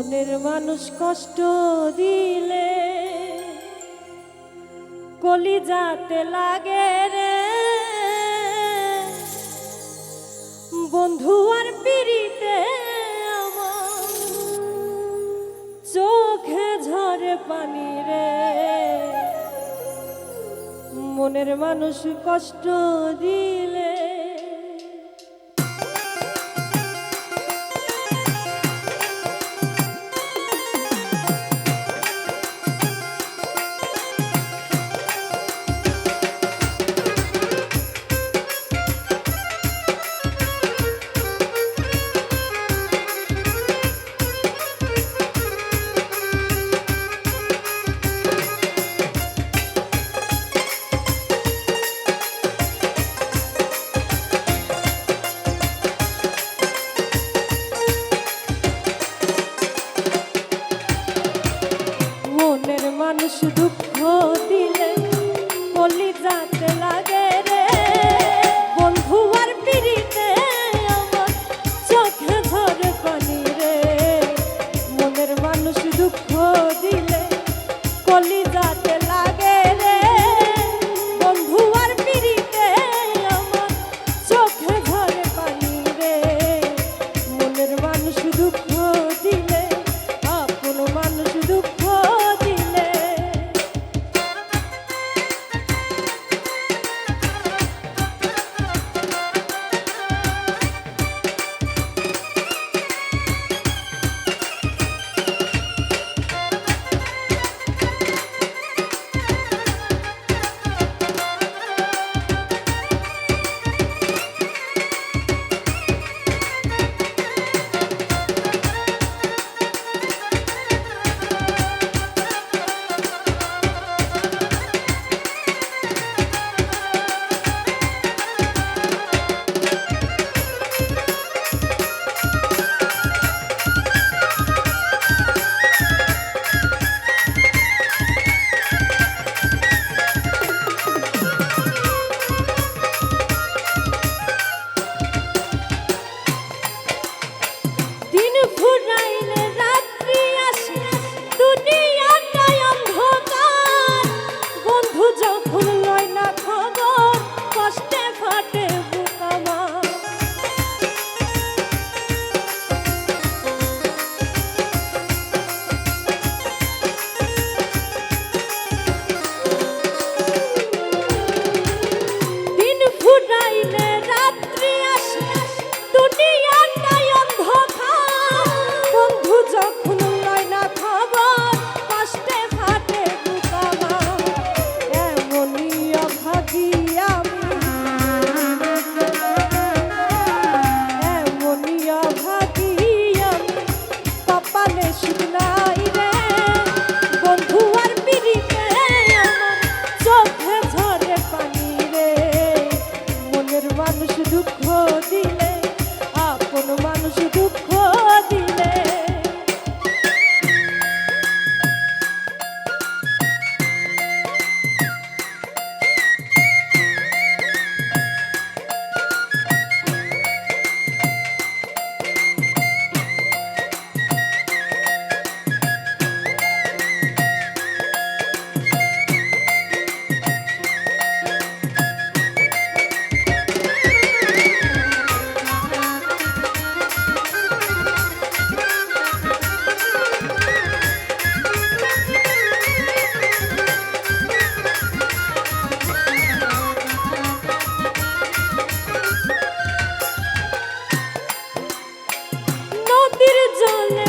মনের মানুষ কষ্ট দিলে কলিজাতে লাগে রে বন্ধু আর পিরিতে আমার চোখে ঝরে পানি রে মনের মানুষ কষ্ট দিলে মানুষ দুঃখ দিলে কলিজাতে লাগে রে বন্ধু আর পিরিতে আমার চোখে ঝরে পানি রে মনের মানুষ দুঃখ দিলে কলিজাতে লাগে রে বন্ধু আর পিরিতে আমার চোখে ঝরে পানি রে মনের মানুষ দুঃখ দিলে আপন মানুষ দুঃখ মানুষ দুঃখ দিলে আপন মানুষ দুঃখ দিলে জলে